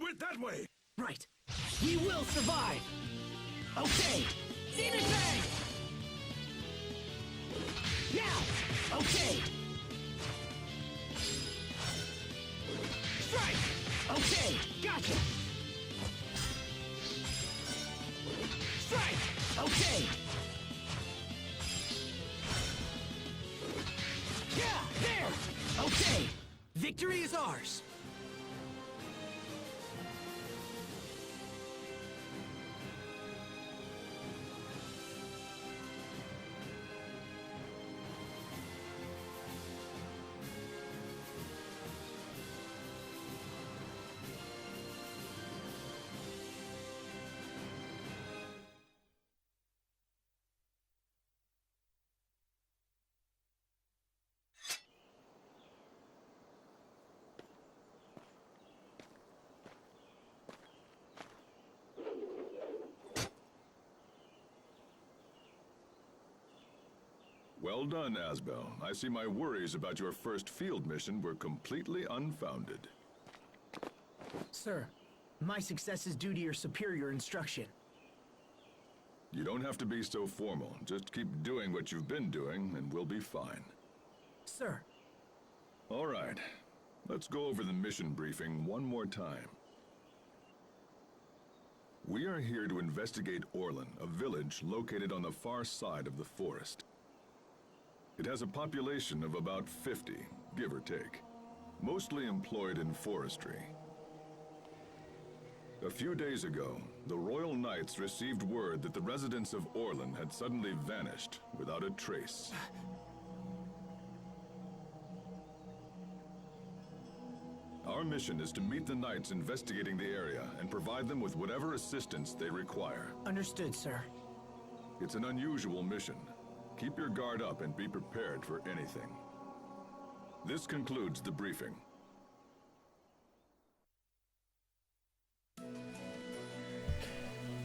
went that way! Right. We will survive! Okay! Demon Fang! Now! Okay! Strike! Okay! Gotcha! Strike! Okay! Yeah! There! Okay! Victory is ours! Well done, Asbel. I see my worries about your first field mission were completely unfounded. Sir, my success is due to your superior instruction. You don't have to be so formal. Just keep doing what you've been doing, and we'll be fine. Sir. All right. Let's go over the mission briefing one more time. We are here to investigate Orlan, a village located on the far side of the forest. It has a population of about 50, give or take, mostly employed in forestry. A few days ago, the Royal Knights received word that the residents of Orlan had suddenly vanished without a trace. Our mission is to meet the Knights investigating the area and provide them with whatever assistance they require. Understood, sir. It's an unusual mission. Keep your guard up and be prepared for anything. This concludes the briefing.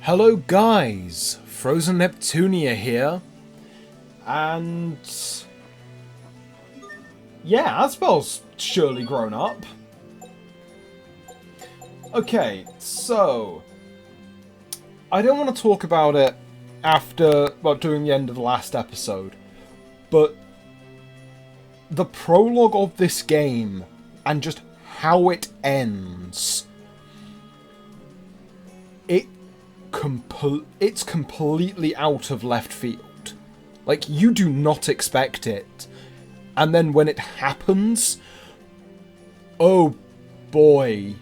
Hello guys, Frozen Neptunia here, and yeah, Asbel's surely grown up. Okay, so I don't want to talk about it after, well, doing the end of the last episode, but the prologue of this game and just how it ends, it's completely out of left field. Like, you do not expect it, and then when it happens, oh boy,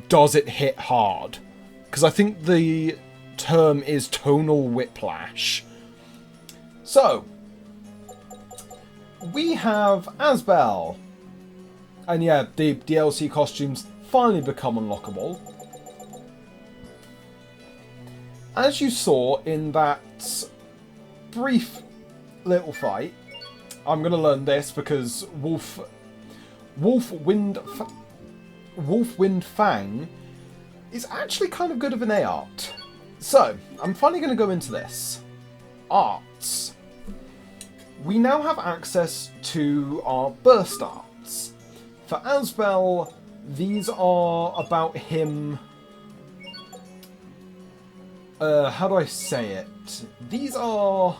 does it hit hard. Because I think the term is tonal whiplash. So, we have Asbel. And yeah, the DLC costumes finally become unlockable. As you saw in that brief little fight, I'm going to learn this because Wolfwind Fang is actually kind of good of an art. So, I'm finally going to go into this. Arts. We now have access to our burst arts. For Asbel, these are about him... how do I say it? These are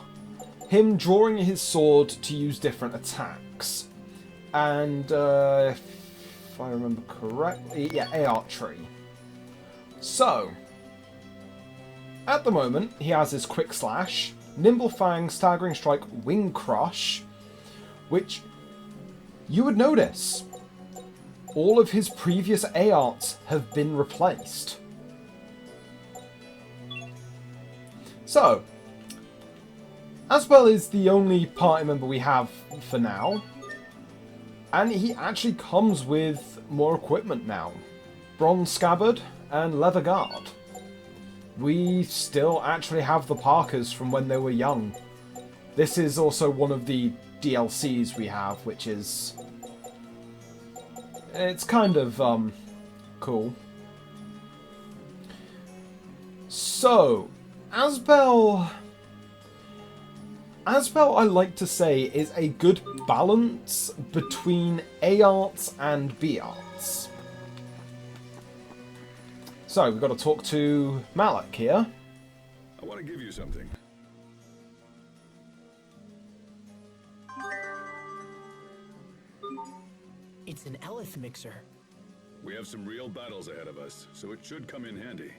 him drawing his sword to use different attacks. And, if I remember correctly, yeah, archery. So, at the moment, he has his Quick Slash, Nimble Fang, Staggering Strike, Wing Crush, which you would notice. All of his previous A-arts have been replaced. So, Asbel is the only party member we have for now, and he actually comes with more equipment now. Bronze Scabbard and Leather Guard. We still actually have the Parkers from when they were young. This is also one of the DLCs we have, which is... it's kind of, cool. So, Asbel, I like to say, is a good balance between A-arts and B-arts. So, we've got to talk to Malik here. I want to give you something. It's an Eleth mixer. We have some real battles ahead of us, so it should come in handy.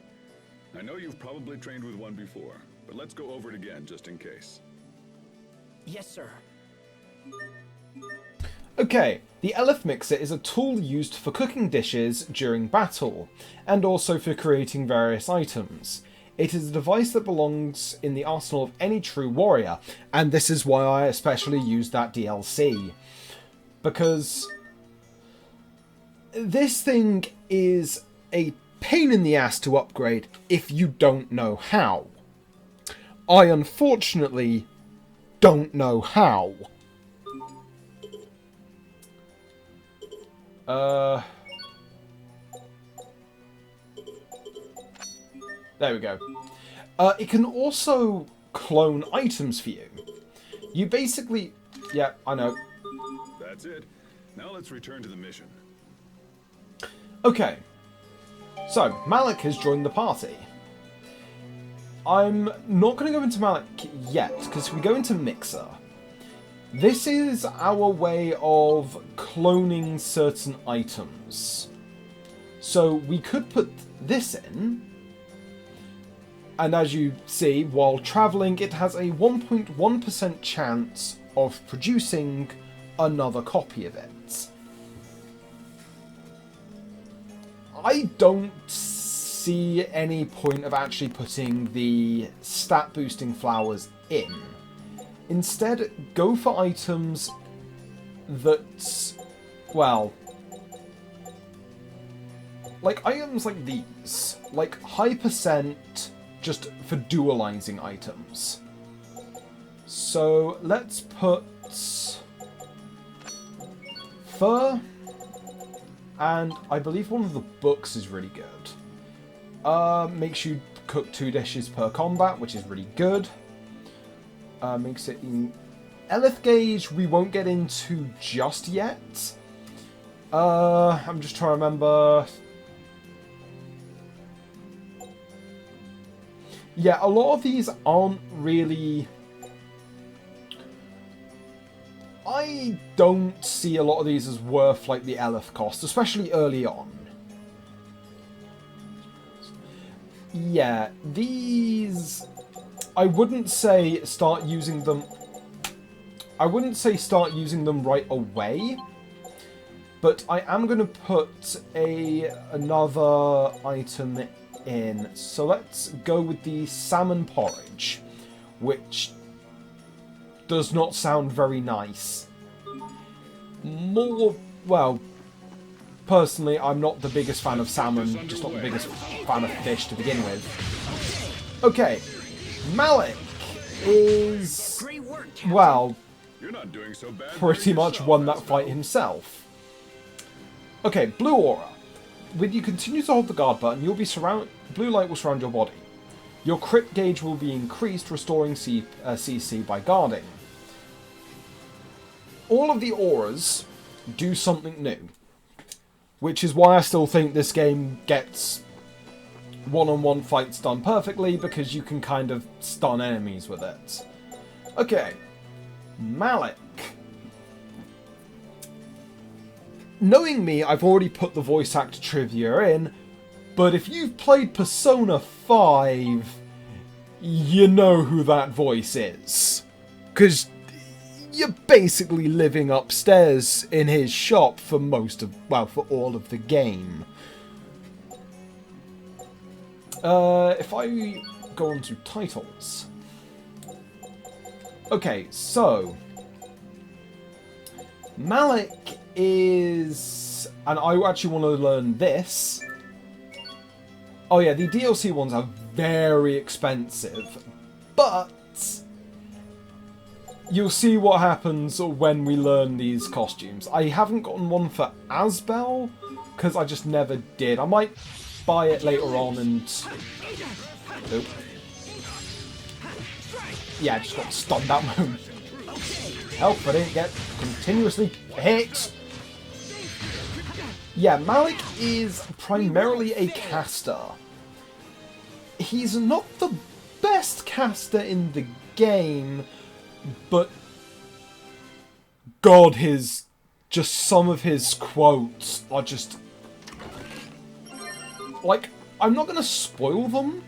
I know you've probably trained with one before, but let's go over it again just in case. Yes, sir. Okay, the Eleth Mixer is a tool used for cooking dishes during battle, and also for creating various items. It is a device that belongs in the arsenal of any true warrior, and this is why I especially used that DLC. Because this thing is a pain in the ass to upgrade if you don't know how. I unfortunately don't know how. There we go. It can also clone items for you. You basically... Yeah, I know. That's it. Now let's return to the mission. Okay. So, Malik has joined the party. I'm not going to go into Malik yet, because if we go into Mixer, this is our way of cloning certain items. So we could put this in, and as you see, while travelling, it has a 1.1% chance of producing another copy of it. I don't see any point of actually putting the stat boosting flowers in. Instead, go for items that, well, like items like these, like high percent just for dualizing items. So let's put fur, and I believe one of the books is really good. Makes you cook 2 dishes per combat, which is really good. Makes it in Eleth Gauge we won't get into just yet. I'm just trying to remember. Yeah, a lot of these aren't really... I don't see a lot of these as worth like the Eleth cost, especially early on. Yeah, these... I wouldn't say start using them... I wouldn't say start using them right away, but I am going to put another item in. So let's go with the salmon porridge, which does not sound very nice. More, well, personally, I'm not the biggest fan of salmon, just not the biggest fan of fish to begin with. Okay, Malik is, Great work, Captain. well, You're not doing so bad. pretty much yourself, won that Asbel. fight himself. Okay, blue aura. When you continue to hold the guard button, you'll be blue light will surround your body. Your crit gauge will be increased, restoring CC by guarding. All of the auras do something new, which is why I still think this game gets one-on-one fights done perfectly, because you can kind of stun enemies with it. Okay, Malik. Knowing me, I've already put the voice actor trivia in, but if you've played Persona 5, you know who that voice is. Because you're basically living upstairs in his shop for for all of the game. If I go on to titles. Okay, so Malik is, and I actually want to learn this. Oh yeah, the DLC ones are very expensive, but you'll see what happens when we learn these costumes. I haven't gotten one for Asbel, because I just never did. I might buy it later on and... Nope. Yeah, I just got stunned that moment. Help, I didn't get continuously hit. Yeah, Malik is primarily a caster. he's not the best caster in the game, but God, some of his quotes are just like, I'm not going to spoil them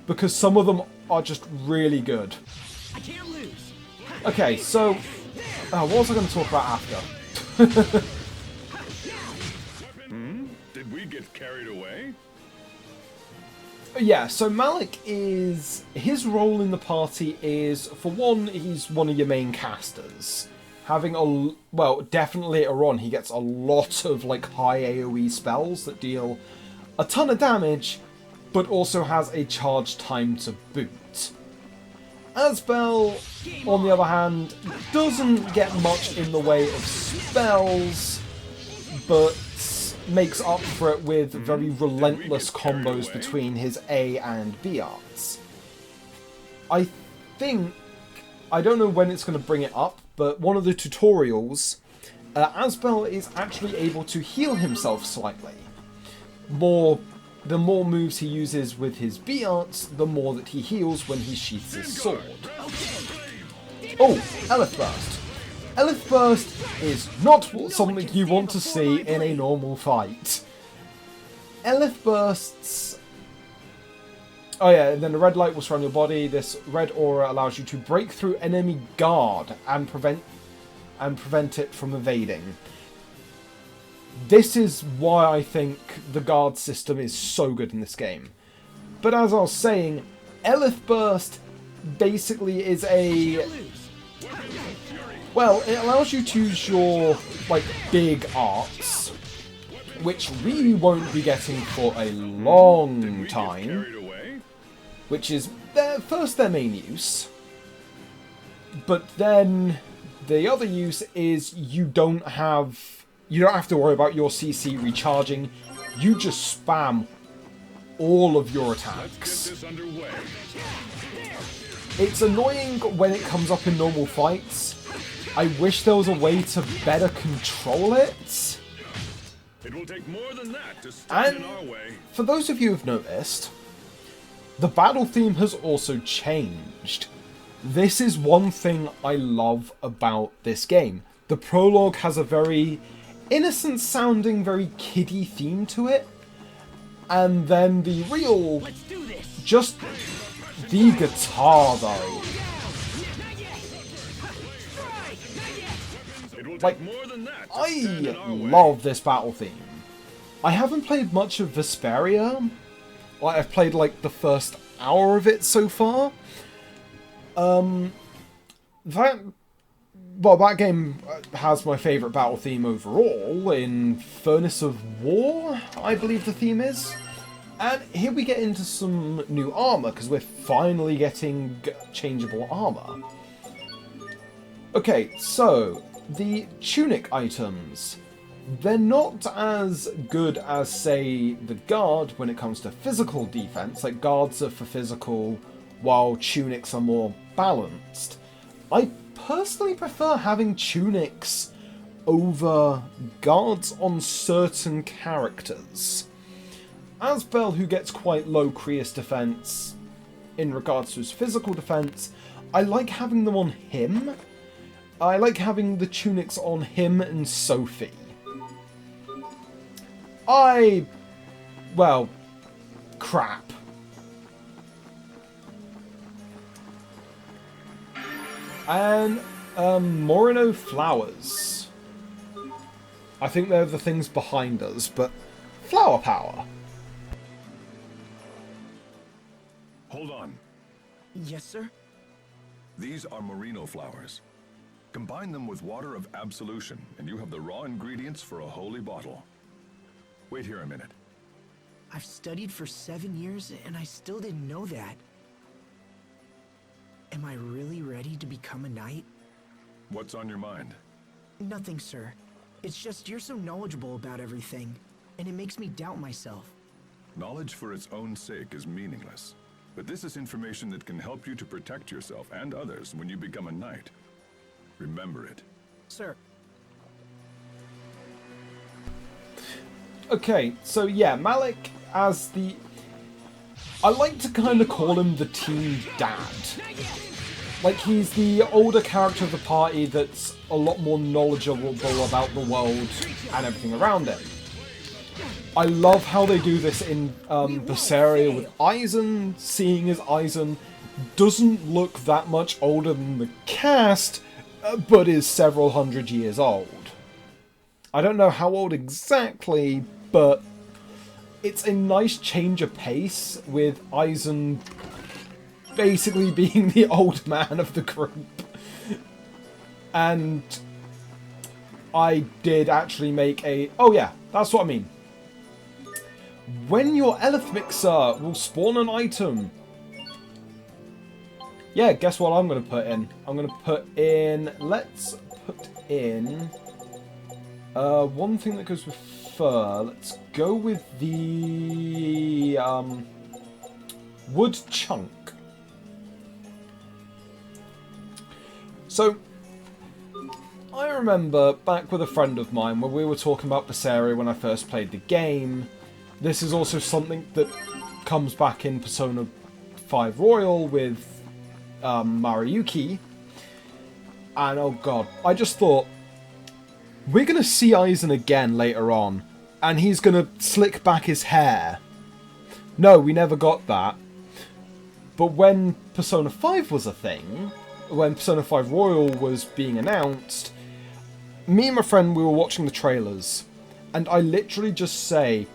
because some of them are just really good. I can't lose. Okay, so what was I going to talk about after? Did we get carried away? Yeah, so Malik his role in the party is, for one, he's one of your main casters. Definitely later on he gets a lot of like high AoE spells that deal a ton of damage, but also has a charge time to boot. Asbel, on the other hand, doesn't get much in the way of spells, but makes up for it with very relentless combos between his A and B arts. I don't know when it's going to bring it up, but one of the tutorials, Asbel is actually able to heal himself slightly. The more moves he uses with his B arts, the more that he heals when he sheaths his sword. Oh, Elith Burst. Elith Burst is not something you want to see in a normal fight. Elith Bursts... Oh yeah, and then a red light will surround your body. This red aura allows you to break through enemy guard and prevent it from evading. This is why I think the guard system is so good in this game. But as I was saying, Elith Burst basically is well, it allows you to use your, like, big arts, which we won't be getting for a long time, which is their main use. But then the other use is you don't have to worry about your CC recharging. You just spam all of your attacks. It's annoying when it comes up in normal fights. I wish there was a way to better control it. It will take more than that to stand in our way. For those of you who've noticed, the battle theme has also changed. This is one thing I love about this game. The prologue has a very innocent sounding, very kiddie theme to it. And then the real... just the guitar, though. Like, I love this battle theme. I haven't played much of Vesperia. Like, I've played, like, the first hour of it so far. That game has my favourite battle theme overall, in Furnace of War, I believe the theme is. And here we get into some new armour, because we're finally getting changeable armour. Okay, so, the tunic items. They're not as good as, say, the guard when it comes to physical defense. Like, guards are for physical, while tunics are more balanced. I personally prefer having tunics over guards on certain characters. Asbel, who gets quite low Creus defense in regards to his physical defense, I like having them on him. I like having the tunics on him and Sophie. Well, crap. And, Morino flowers. I think they're the things behind us, but flower power. Hold on. Yes, sir? These are merino flowers. Combine them with water of absolution, and you have the raw ingredients for a holy bottle. Wait here a minute. I've studied for 7 years, and I still didn't know that. Am I really ready to become a knight? What's on your mind? Nothing, sir. It's just you're so knowledgeable about everything, and it makes me doubt myself. Knowledge for its own sake is meaningless. But this is information that can help you to protect yourself and others when you become a knight. Remember it. Sir. Okay, so yeah, Malik as the... I like to kind of call him the team dad. Like, he's the older character of the party that's a lot more knowledgeable about the world and everything around it. I love how they do this in Berseria with Aizen, seeing as Aizen doesn't look that much older than the cast, but is several hundred years old. I don't know how old exactly, but it's a nice change of pace with Aizen basically being the old man of the group. And I did actually make a... Oh yeah, that's what I mean. When your Eleth Mixer will spawn an item. Yeah, guess what I'm going to put in? I'm going to put in... Let's put in... one thing that goes with fur. Let's go with the... wood chunk. So, I remember back with a friend of mine when we were talking about Berseria when I first played the game. This is also something that comes back in Persona 5 Royal with Mariyuki. And oh god, I just thought, we're going to see Aizen again later on, and he's going to slick back his hair. No, we never got that. But when Persona 5 was a thing, when Persona 5 Royal was being announced, me and my friend, we were watching the trailers, and I literally just say,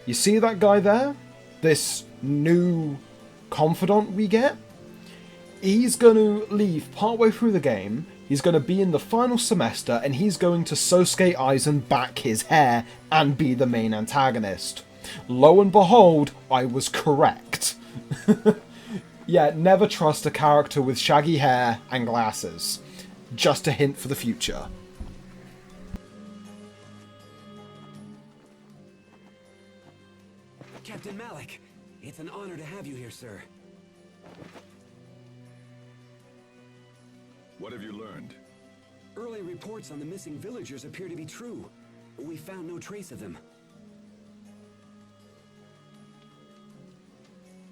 you see that guy there? This new confidant we get? He's going to leave partway through the game, he's going to be in the final semester, and he's going to Sosuke Aizen back his hair and be the main antagonist. Lo and behold, I was correct. Yeah, never trust a character with shaggy hair and glasses. Just a hint for the future. Captain Malik, it's an honor to have you here, sir. What have you learned? Early reports on the missing villagers appear to be true. We found no trace of them.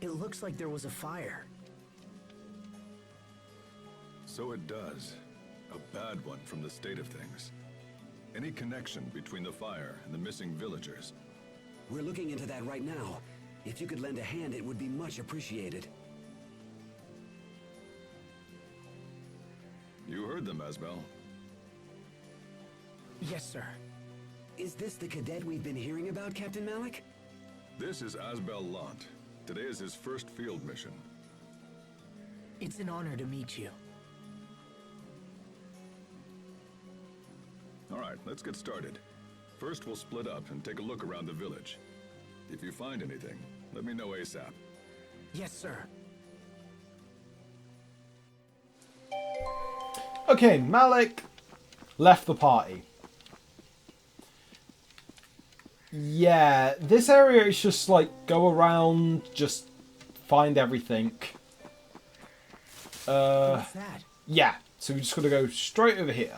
It looks like there was a fire. So it does. A bad one from the state of things. Any connection between the fire and the missing villagers? We're looking into that right now. If you could lend a hand, it would be much appreciated. You heard them, Asbel. Yes, sir. Is this the cadet we've been hearing about, Captain Malik? This is Asbel Lant. Today is his first field mission. It's an honor to meet you. Alright, let's get started. First, we'll split up and take a look around the village. If you find anything, let me know ASAP. Yes, sir. Okay, Malik left the party. Yeah, this area is just like, go around, just find everything. What's that? Yeah, so we just gotta go straight over here.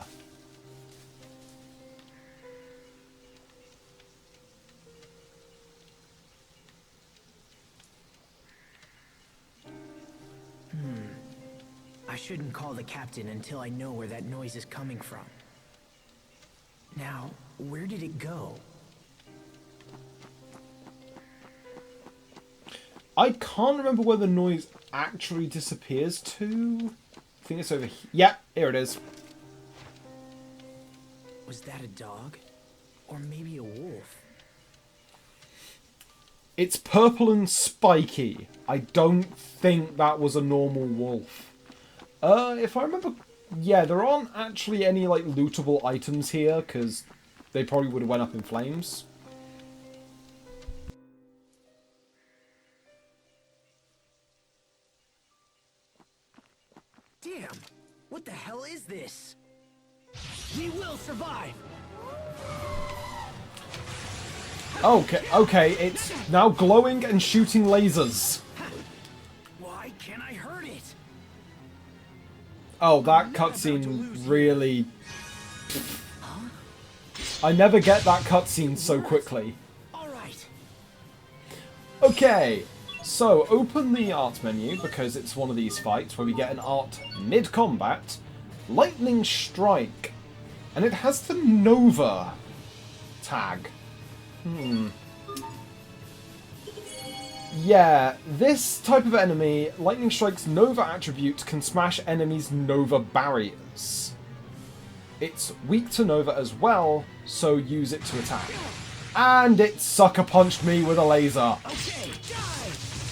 I shouldn't call the captain until I know where that noise is coming from. Now, where did it go? I can't remember where the noise actually disappears to. I think it's over here. Yep, here it is. Was that a dog? Or maybe a wolf? It's purple and spiky. I don't think that was a normal wolf. If I remember... Yeah, there aren't actually any, like, lootable items here, because they probably would have went up in flames. Damn! What the hell is this? We will survive! Okay, it's now glowing and shooting lasers. Why can't I hurt it? Oh, that cutscene really... I never get that cutscene so quickly. Alright. Okay, So, open the art menu, because it's one of these fights where we get an art mid-combat. Lightning Strike. And it has the Nova tag. Yeah, this type of enemy, Lightning Strike's Nova attribute can smash enemies' Nova barriers. It's weak to Nova as well, so use it to attack. And it sucker punched me with a laser.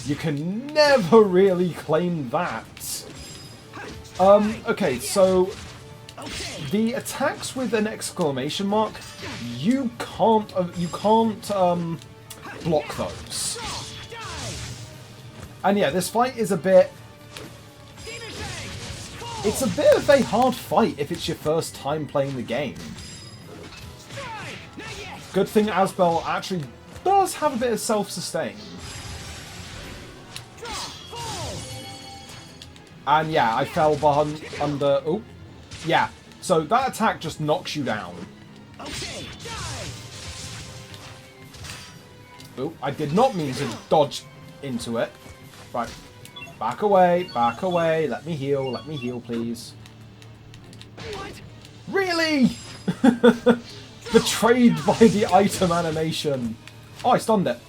You can never really claim that. Okay, so the attacks with an exclamation mark, you can't block those. And yeah, this fight is a bit... It's a bit of a hard fight if it's your first time playing the game. Good thing Asbel actually does have a bit of self-sustain. And yeah, I fell behind under... Oh, yeah. So that attack just knocks you down. Oh, I did not mean to dodge into it. Right. Back away, let me heal, please. What? Really? Betrayed by the item animation. Oh, I stunned it.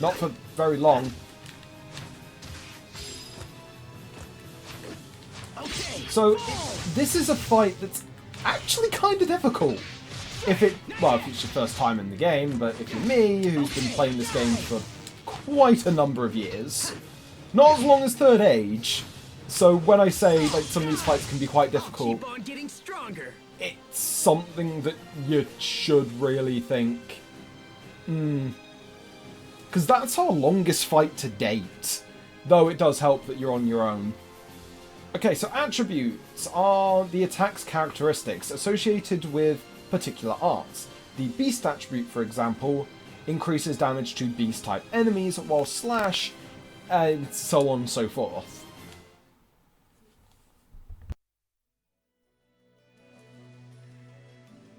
Not for very long. So, this is a fight that's actually kind of difficult. If it's your first time in the game, but if you're me, who's been playing this game for quite a number of years, not as long as Third Age, so when I say like some of these fights can be quite difficult, Keep on getting stronger. it's something that you should really think, because that's our longest fight to date, though it does help that you're on your own. Okay, so attributes are the attack's characteristics associated with particular arts. The Beast attribute, for example, increases damage to Beast-type enemies, while Slash, and so on and so forth.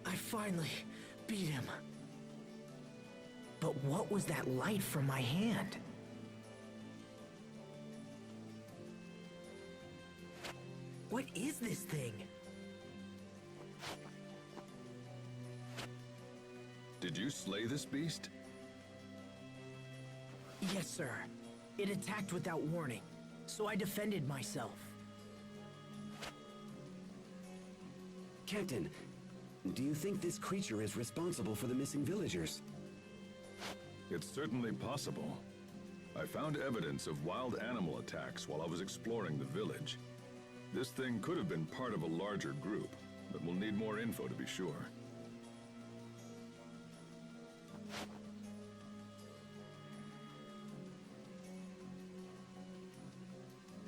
I finally beat him. But what was that light from my hand? What is this thing? Did you slay this beast? Yes, sir. It attacked without warning, so I defended myself. Captain, do you think this creature is responsible for the missing villagers? It's certainly possible. I found evidence of wild animal attacks while I was exploring the village. This thing could have been part of a larger group, but we'll need more info to be sure.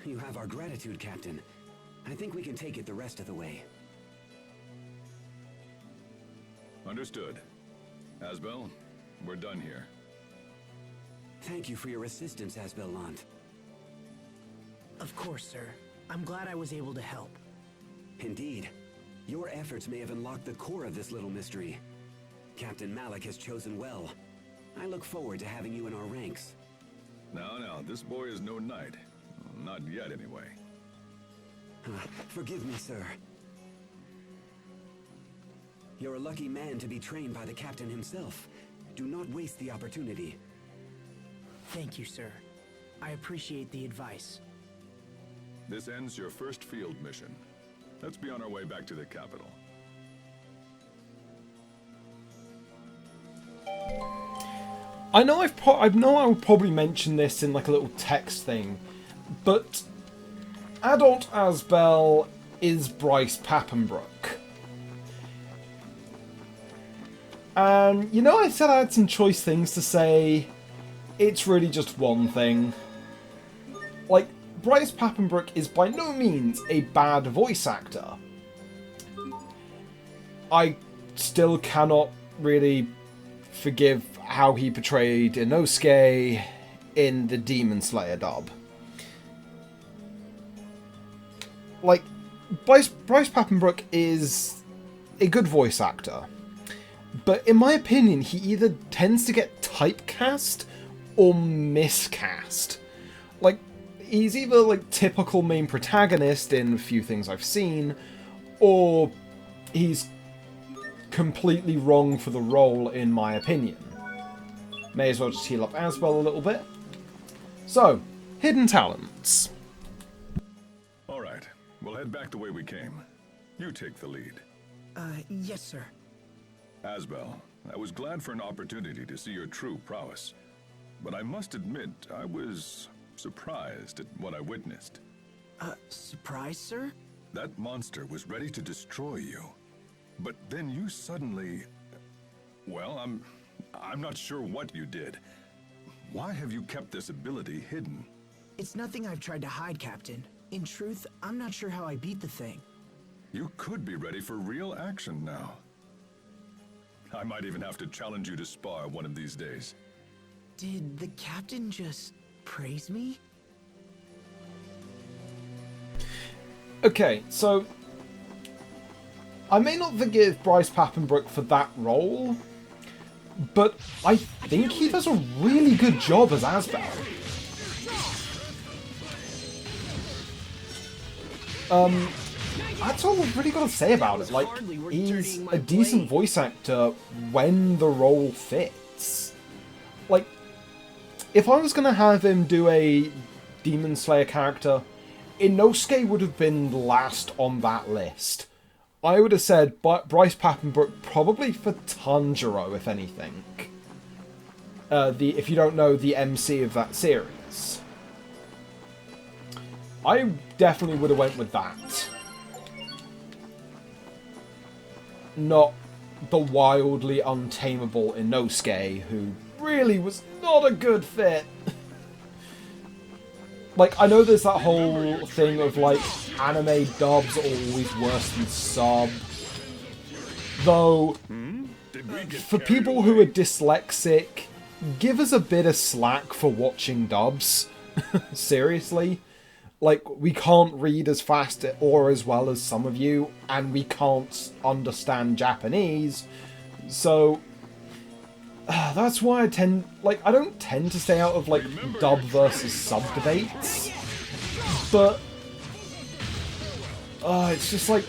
You have our gratitude, Captain. I think we can take it the rest of the way. Understood. Asbel, we're done here. Thank you for your assistance, Asbel Lant. Of course, sir. I'm glad I was able to help. Indeed. Your efforts may have unlocked the core of this little mystery. Captain Malik has chosen well. I look forward to having you in our ranks. Now, this boy is no knight. Not yet, anyway. Forgive me, sir. You're a lucky man to be trained by the captain himself. Do not waste the opportunity. Thank you, sir. I appreciate the advice. This ends your first field mission. Let's be on our way back to the capital. I know I'll probably mention this in like a little text thing, but Adult Asbel is Bryce Papenbrook. And you know, I said I had some choice things to say. It's really just one thing. Like, Bryce Papenbrook is by no means a bad voice actor. I still cannot really forgive how he portrayed Inosuke in the Demon Slayer dub. Like, Bryce Papenbrook is a good voice actor, but in my opinion, he either tends to get typecast or miscast. Like, he's either like typical main protagonist in a few things I've seen, or he's completely wrong for the role in my opinion. May as well just heal up Asbel a little bit. So, hidden talents. Alright, we'll head back the way we came. You take the lead. Yes, sir. Asbel, I was glad for an opportunity to see your true prowess. But I must admit, I was surprised at what I witnessed. Surprise, sir? That monster was ready to destroy you. But then you suddenly... Well, I'm not sure what you did. Why have you kept this ability hidden? It's nothing I've tried to hide, Captain. In truth, I'm not sure how I beat the thing. You could be ready for real action now. I might even have to challenge you to spar one of these days. Did the Captain just praise me? Okay, so I may not forgive Bryce Papenbrook for that role, but I think he does a really good job as Asbel. That's all I've really got to say about it. Like, he's a decent voice actor when the role fits. Like, if I was going to have him do a Demon Slayer character, Inosuke would have been last on that list. I would have said Bryce Papenbrook probably for Tanjiro, if anything. If you don't know, the MC of that series. I definitely would have went with that. Not the wildly untamable Inosuke, who really was not a good fit. Like, I know there's that whole thing of, like, anime dubs are always worse than sub. Though, for people who are dyslexic, give us a bit of slack for watching dubs. Seriously. Like, we can't read as fast or as well as some of you, and we can't understand Japanese, so... that's why I don't tend to stay out of, like, dub versus sub debates, but... it's just, like,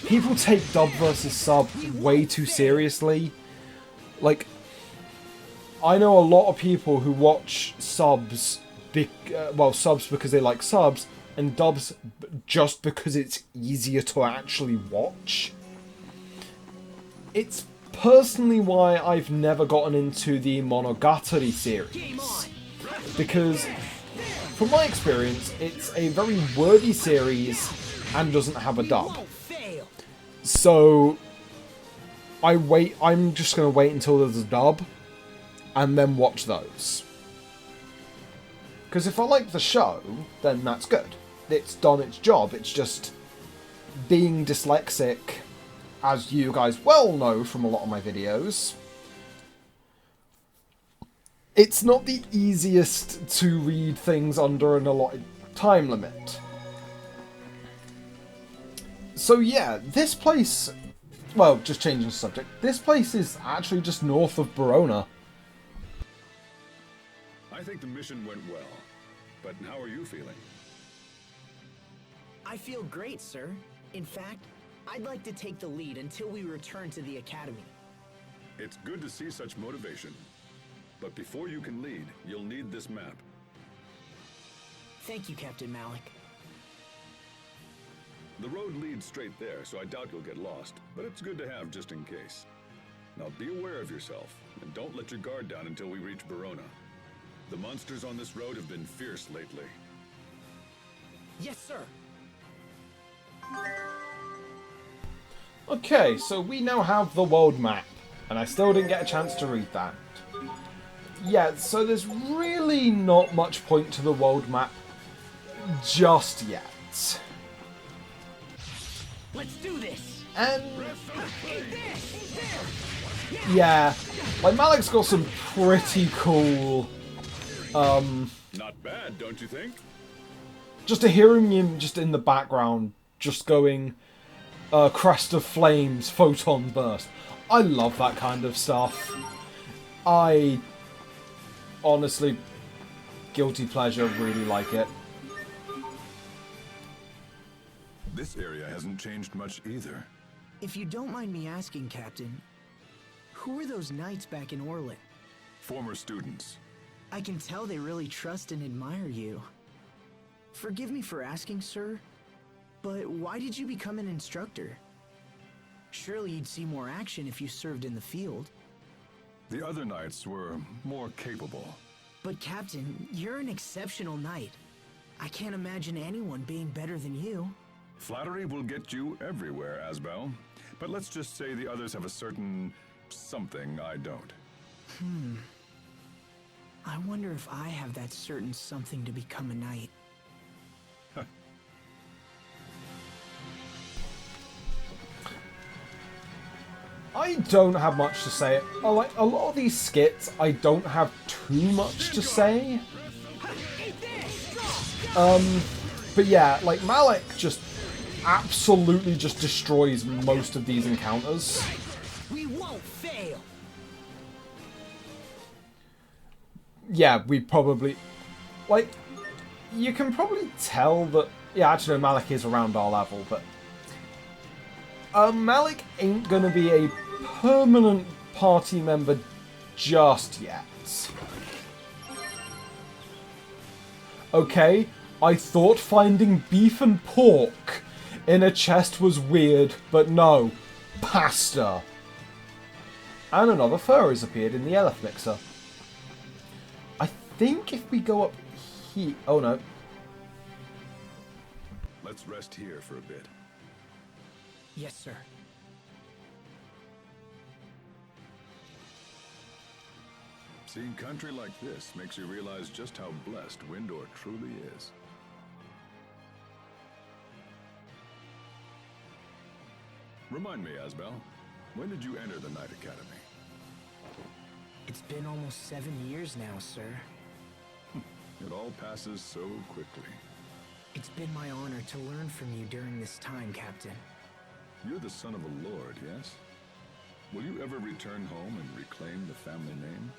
people take dub versus sub way too seriously. Like, I know a lot of people who watch subs, subs because they like subs, and dubs just because it's easier to actually watch. It's personally why I've never gotten into the Monogatari series. Because, from my experience, it's a very wordy series and doesn't have a dub. So, I'm just going to wait until there's a dub, and then watch those. Because if I like the show, then that's good. It's done its job. It's just being dyslexic, as you guys well know from a lot of my videos, it's not the easiest to read things under an allotted time limit. So yeah, this place, well, just changing the subject, this place is actually just north of Verona. I think the mission went well, but how are you feeling? I feel great, sir. In fact, I'd like to take the lead until we return to the Academy. It's good to see such motivation. But before you can lead, you'll need this map. Thank you, Captain Malik. The road leads straight there, so I doubt you'll get lost, but it's good to have just in case. Now be aware of yourself, and don't let your guard down until we reach Verona. The monsters on this road have been fierce lately. Yes, sir. Okay, so we now have the world map, and I still didn't get a chance to read that. Yeah, so there's really not much point to the world map just yet. Let's do this. And yeah, like Malik's got some pretty cool Not bad, don't you think? just to hearing him just in the background just going crest of flames, photon burst. I love that kind of stuff. I honestly guilty pleasure, really like it. This area hasn't changed much either. If you don't mind me asking, Captain, who were those knights back in Orlin? Former students. I can tell they really trust and admire you. Forgive me for asking, sir, but why did you become an instructor? Surely you'd see more action if you served in the field. The other knights were more capable. But Captain, you're an exceptional knight. I can't imagine anyone being better than you. Flattery will get you everywhere, Asbel. But let's just say the others have a certain something I don't. I wonder if I have that certain something to become a knight. I don't have much to say. Like a lot of these skits, I don't have too much to say. But yeah, like Malik just absolutely just destroys most of these encounters. We won't fail. Yeah, we probably like you can probably tell that. Yeah, actually, no, Malik is around our level, but Malik ain't gonna be a permanent party member just yet. Okay, I thought finding beef and pork in a chest was weird, but no, pasta. And another fur has appeared in the Eleth Mixer. I think if we go up here... Oh no. Let's rest here for a bit. Yes, sir. Seeing country like this makes you realize just how blessed Windor truly is. Remind me, Asbel, when did you enter the Knight Academy? It's been almost 7 years now, sir. It all passes so quickly. It's been my honor to learn from you during this time, Captain. You're the son of a lord, yes? Will you ever return home and reclaim the family name?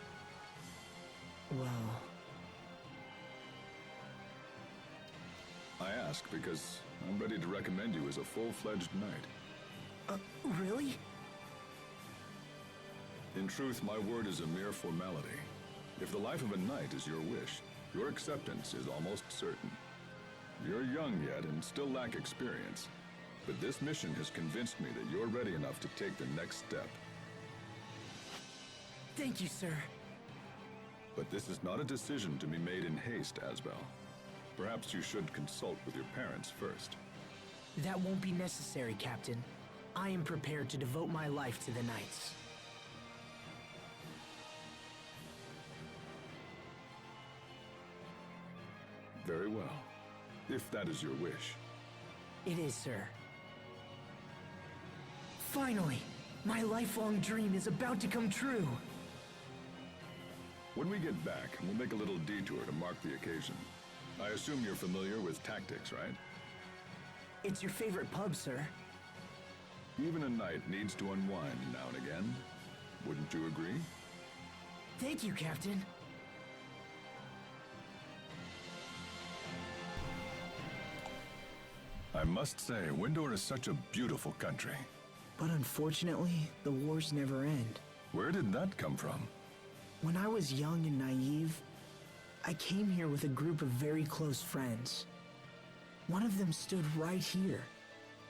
Well... I ask because I'm ready to recommend you as a full-fledged knight. Really? In truth, my word is a mere formality. If the life of a knight is your wish, your acceptance is almost certain. You're young yet and still lack experience, but this mission has convinced me that you're ready enough to take the next step. Thank you, sir. But this is not a decision to be made in haste, Asbel. Perhaps you should consult with your parents first. That won't be necessary, Captain. I am prepared to devote my life to the Knights. Very well, if that is your wish. It is, sir. Finally, my lifelong dream is about to come true. When we get back, we'll make a little detour to mark the occasion. I assume you're familiar with tactics, right? It's your favorite pub, sir. Even a knight needs to unwind now and again. Wouldn't you agree? Thank you, Captain. I must say, Windor is such a beautiful country. But unfortunately, the wars never end. Where did that come from? When I was young and naive, I came here with a group of very close friends. One of them stood right here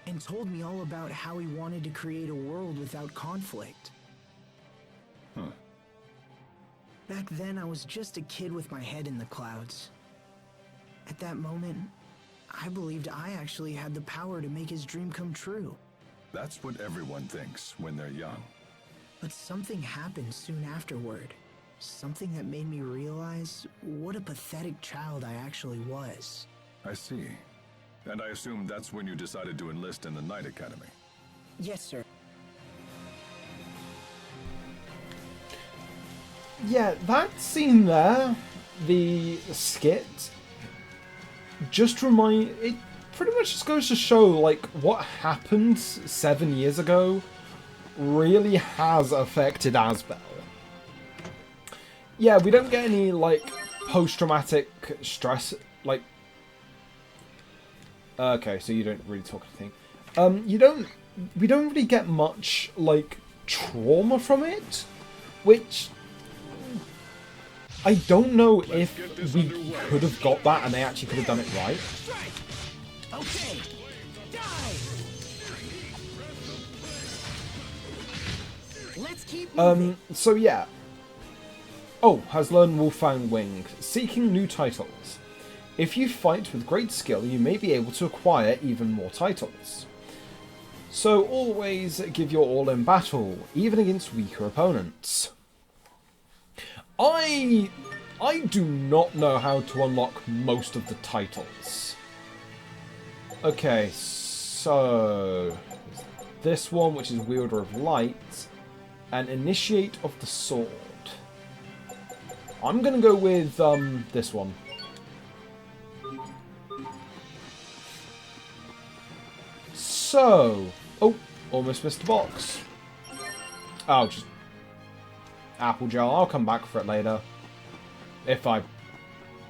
and told me all about how he wanted to create a world without conflict. Huh. Back then, I was just a kid with my head in the clouds. At that moment, I believed I actually had the power to make his dream come true. That's what everyone thinks when they're young. But something happened soon afterward. Something that made me realize what a pathetic child I actually was. I see. And I assume that's when you decided to enlist in the Knight Academy. Yes, sir. Yeah, that scene there, the skit, just it pretty much just goes to show, like, what happened 7 years ago really has affected Asbel. Yeah, we don't get any, like, post-traumatic stress, like... Okay, so you don't really talk anything. We don't really get much, like, trauma from it, which... I don't know if we could have got that and they actually could have done it right. Okay. Die. Let's keep moving. So yeah. Oh, has learned Wolfang Wing. Seeking new titles. If you fight with great skill, you may be able to acquire even more titles. So always give your all in battle, even against weaker opponents. I do not know how to unlock most of the titles. Okay, so this one, which is Wielder of Light, and Initiate of the Sword. I'm gonna go with this one. So, oh, almost missed the box. Oh, just apple gel. I'll come back for it later if I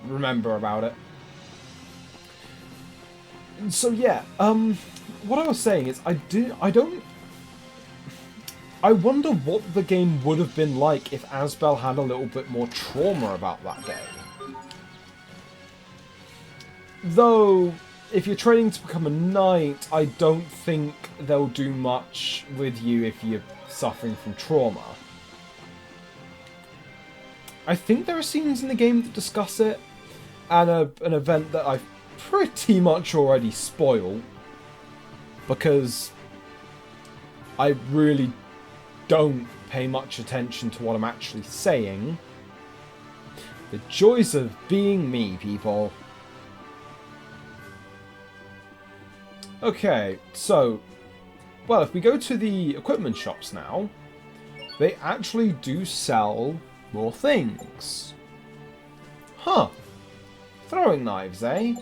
remember about it. So yeah, what I was saying is I wonder what the game would have been like if Asbel had a little bit more trauma about that game. Though, if you're training to become a knight, I don't think they'll do much with you if you're suffering from trauma. I think there are scenes in the game that discuss it, and an event that I've pretty much already spoiled, because I really don't pay much attention to what I'm actually saying. The joys of being me, people. Okay, so, well, if we go to the equipment shops now, they actually do sell more things. Huh. Throwing knives, eh?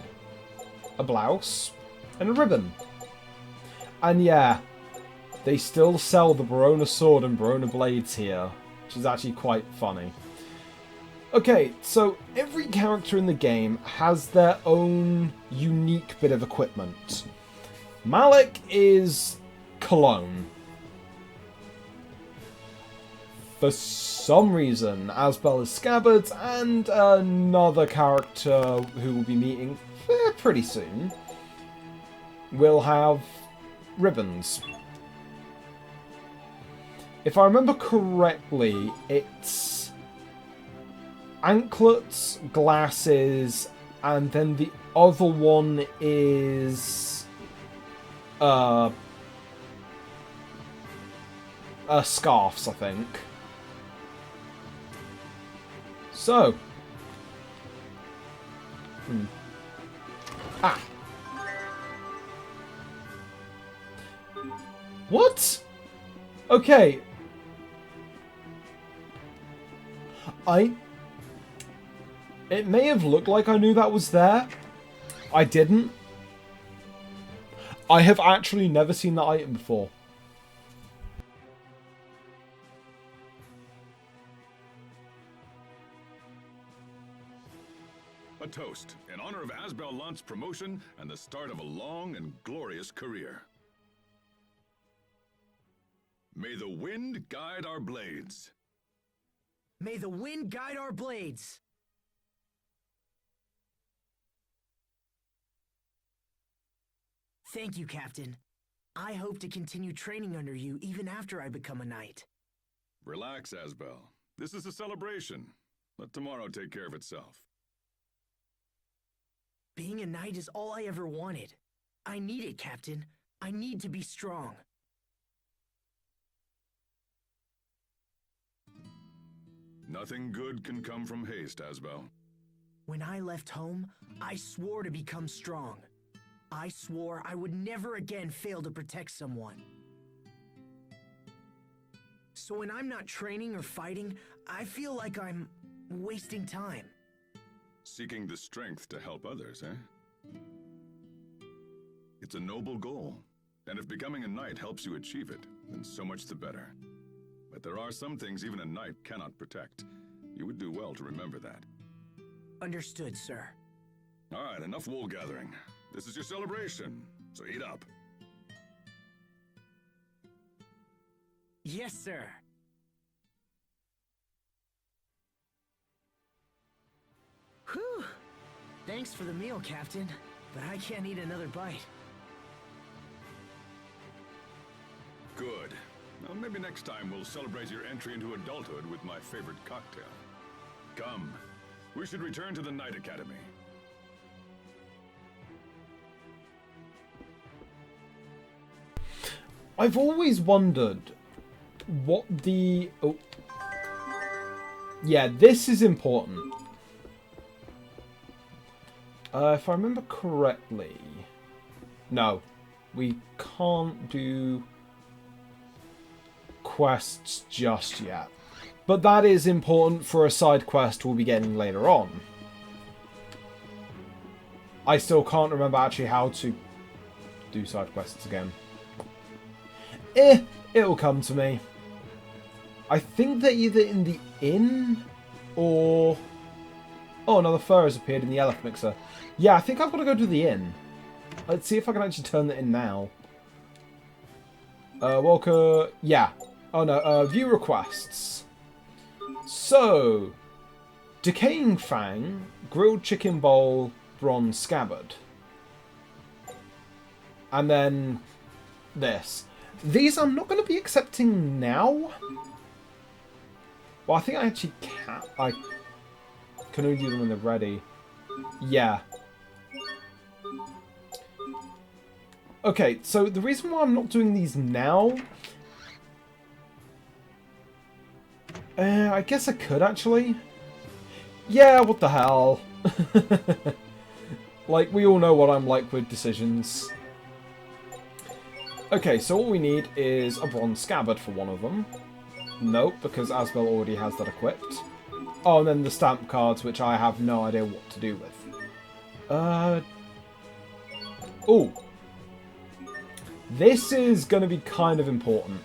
A blouse, and a ribbon. And yeah, they still sell the Barona sword and Barona blades here, which is actually quite funny. Okay, so every character in the game has their own unique bit of equipment. Malik is cologne. For some reason, Asbel is scabbards, and another character who we'll be meeting pretty soon will have ribbons. If I remember correctly, it's anklets, glasses, and then the other one is scarves, I think. So. Ah. What? Okay. It may have looked like I knew that was there. I didn't. I have actually never seen that item before. A toast in honor of Asbel Lunt's promotion and the start of a long and glorious career. May the wind guide our blades. May the wind guide our blades. Thank you, Captain. I hope to continue training under you even after I become a knight. Relax, Asbel. This is a celebration. Let tomorrow take care of itself. Being a knight is all I ever wanted. I need it, Captain. I need to be strong. Nothing good can come from haste, Asbel. When I left home, I swore to become strong. I swore I would never again fail to protect someone. So when I'm not training or fighting, I feel like I'm wasting time. Seeking the strength to help others, eh? It's a noble goal, and if becoming a knight helps you achieve it, then so much the better. But there are some things even a knight cannot protect. You would do well to remember that. Understood, sir. All right, enough wool gathering. This is your celebration, so eat up. Yes, sir. Whew. Thanks for the meal, Captain, but I can't eat another bite. Good. Well, maybe next time we'll celebrate your entry into adulthood with my favorite cocktail. Come, we should return to the Knight Academy. I've always wondered what the... Oh. Yeah, this is important. If I remember correctly... No, we can't do quests just yet. But that is important for a side quest we'll be getting later on. I still can't remember actually how to do side quests again. It'll come to me. I think they're either in the inn or... Oh, another fur has appeared in the Elf Mixer. Yeah, I think I've got to go to the inn. Let's see if I can actually turn that in now. Walker... Yeah. Oh no, view requests. So... Decaying Fang, Grilled Chicken Bowl, Bronze Scabbard. And then... this. These I'm not going to be accepting now. Well, I think I actually can. I can only do them when they're ready. Yeah. Okay, so the reason why I'm not doing these now... I guess I could, actually. Yeah, what the hell. Like, we all know what I'm like with decisions. Okay, so all we need is a Bronze Scabbard for one of them. Nope, because Asbel already has that equipped. Oh, and then the stamp cards, which I have no idea what to do with. Ooh. This is going to be kind of important.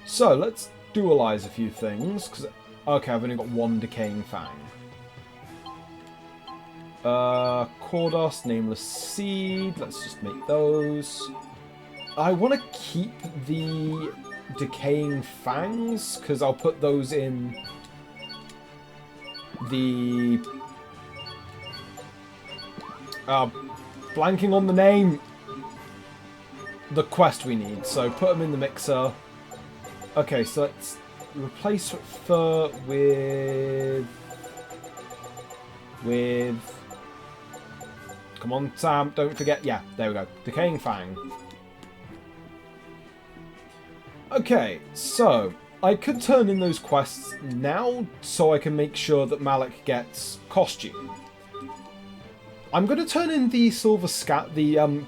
So, let's dualize a few things. Okay, I've only got one Decaying Fang. Cawdust, Nameless Seed. Let's just make those. I want to keep the Decaying Fangs, because I'll put those in the... blanking on the name. The quest we need. So put them in the mixer. Okay, so let's replace fur with... Come on, Sam, don't forget. Yeah, there we go. Decaying Fang. Okay, so I could turn in those quests now so I can make sure that Malik gets costume. I'm going to turn in the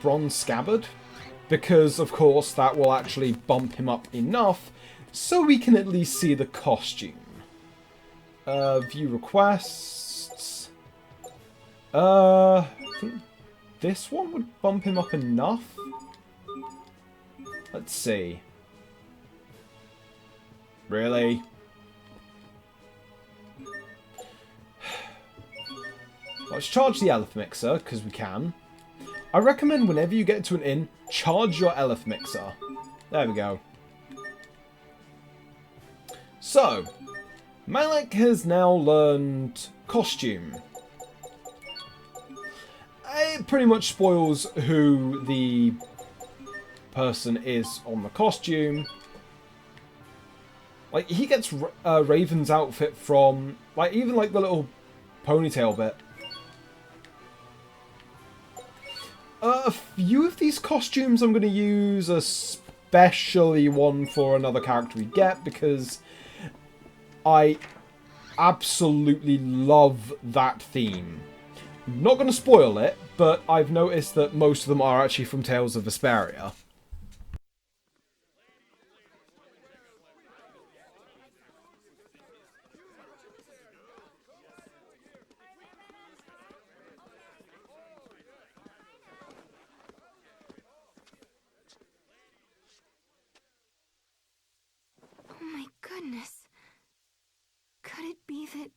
Bronze Scabbard because, of course, that will actually bump him up enough so we can at least see the costume. View requests. I think this one would bump him up enough. Let's see. Really? Let's charge the Elf Mixer, because we can. I recommend whenever you get to an inn, charge your Elf Mixer. There we go. So, Malik has now learned costume. It pretty much spoils who the person is on the costume. Like, he gets Raven's outfit from, like, even, like, the little ponytail bit. A few of these costumes I'm going to use, especially one for another character we get, because I absolutely love that theme. I'm not going to spoil it, but I've noticed that most of them are actually from Tales of Vesperia. Oh my goodness. Could it be that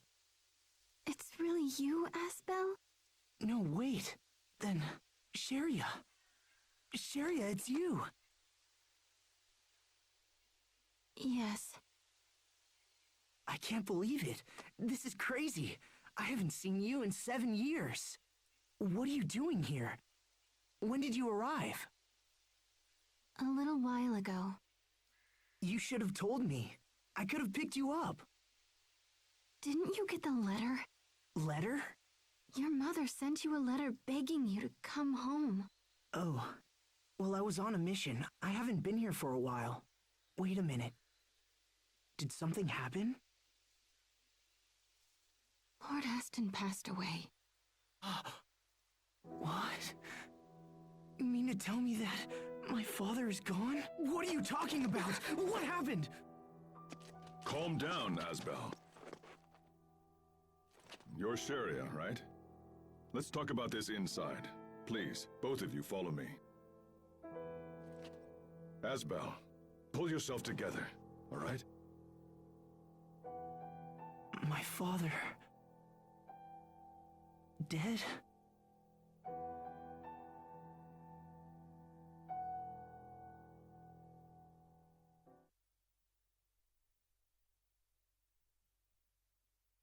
Then, Sharia. Sharia, it's you. Yes. I can't believe it. This is crazy. I haven't seen you in 7 years. What are you doing here? When did you arrive? A little while ago. You should have told me. I could have picked you up. Didn't you get the letter? Letter? Your mother sent you a letter begging you to come home. Oh. Well, I was on a mission. I haven't been here for a while. Wait a minute. Did something happen? Lord Aston passed away. What? You mean to tell me that my father is gone? What are you talking about? What happened? Calm down, Asbel. You're Sharia, right? Let's talk about this inside. Please, both of you follow me. Asbel, pull yourself together, all right? My father... dead?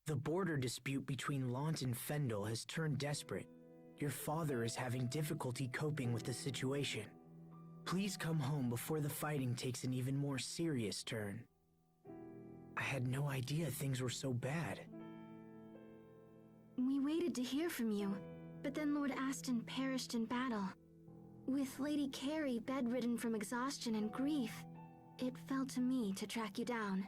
The border dispute between Lant and Fendel has turned desperate. Your father is having difficulty coping with the situation. Please come home before the fighting takes an even more serious turn. I had no idea things were so bad. We waited to hear from you, but then Lord Aston perished in battle. With Lady Carey bedridden from exhaustion and grief, it fell to me to track you down.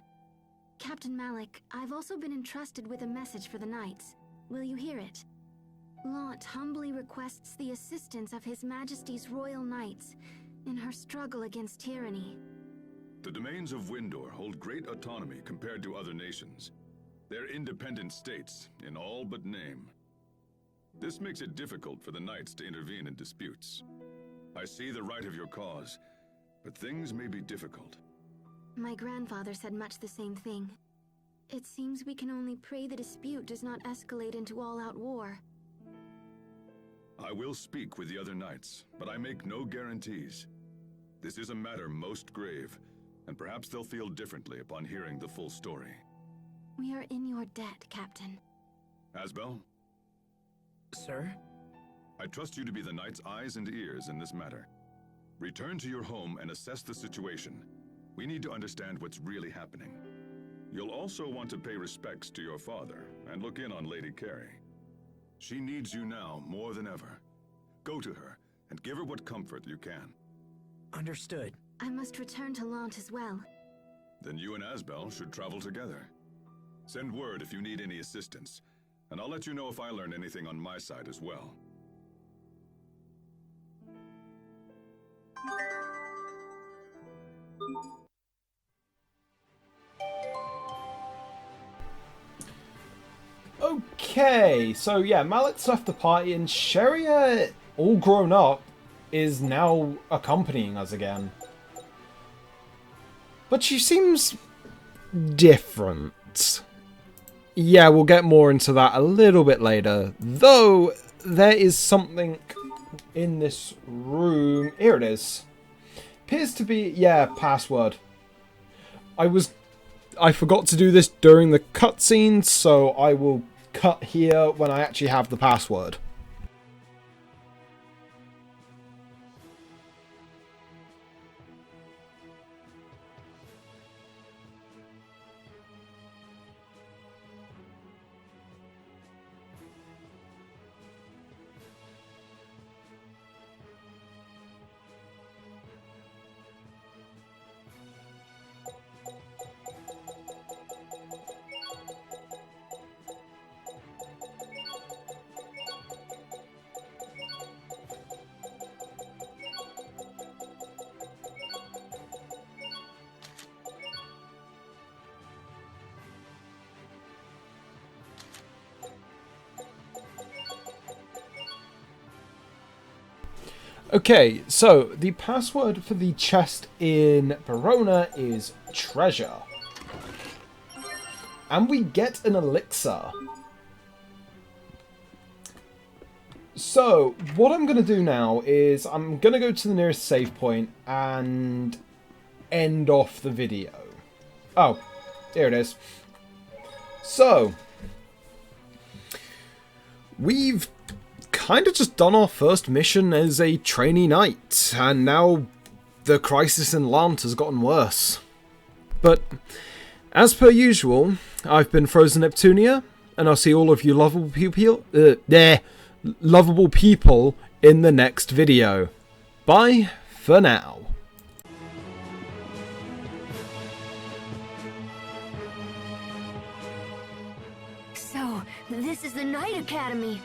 Captain Malik, I've also been entrusted with a message for the Knights. Will you hear it? Lant humbly requests the assistance of His Majesty's Royal Knights in her struggle against tyranny. The domains of Windor hold great autonomy compared to other nations. They're independent states, in all but name. This makes it difficult for the Knights to intervene in disputes. I see the right of your cause, but things may be difficult. My grandfather said much the same thing. It seems we can only pray the dispute does not escalate into all-out war. I will speak with the other Knights, but I make no guarantees. This is a matter most grave, and perhaps they'll feel differently upon hearing the full story. We are in your debt, Captain. Asbel, Sir? I trust you to be the Knight's eyes and ears in this matter. Return to your home and assess the situation. We need to understand what's really happening. You'll also want to pay respects to your father and look in on Lady Carey. She needs you now more than ever. Go to her and give her what comfort you can. Understood. I must return to Lant as well. Then you and Asbel should travel together. Send word if you need any assistance, and I'll let you know if I learn anything on my side as well. Okay, so yeah, Malik's left the party and Sharia, all grown up, is now accompanying us again. But she seems different. Yeah, we'll get more into that a little bit later. Though, there is something in this room. Here it is. Appears to be, yeah, password. I forgot to do this during the cutscene, so I will cut here when I actually have the password. Okay, so the password for the chest in Verona is treasure. And we get an elixir. So, what I'm going to do now is I'm going to go to the nearest save point and end off the video. Oh, here it is. So, we've kind of just done our first mission as a trainee knight, and now the crisis in Lant has gotten worse. But, as per usual, I've been Frozen Neptunia, and I'll see all of you lovable people in the next video. Bye for now. So, this is the Knight Academy.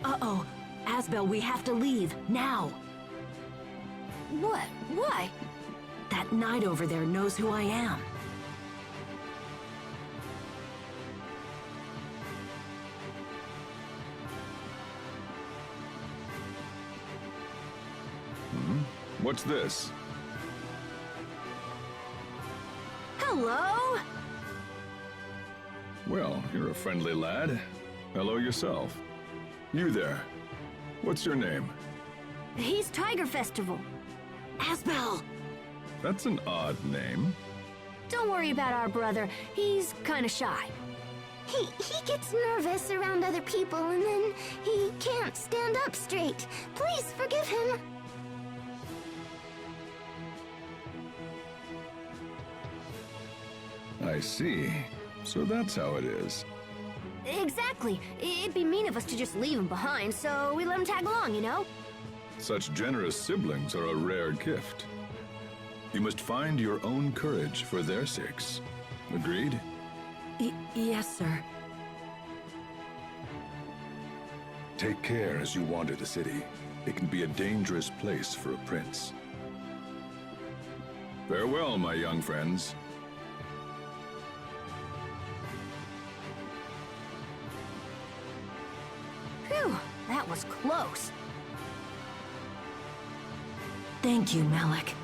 Uh-oh. Asbel, we have to leave. Now. What? Why? That knight over there knows who I am. What's this? Hello? Well, you're a friendly lad. Hello yourself. You there. What's your name? He's Tiger Festival. Asbel! That's an odd name. Don't worry about our brother. He's kinda shy. He gets nervous around other people and then he can't stand up straight. Please forgive him. I see. So that's how it is. Exactly. It'd be mean of us to just leave him behind, so we let him tag along, you know? Such generous siblings are a rare gift. You must find your own courage for their sakes. Agreed? Yes, sir. Take care as you wander the city. It can be a dangerous place for a prince. Farewell, my young friends. Phew, that was close. Thank you, Malik.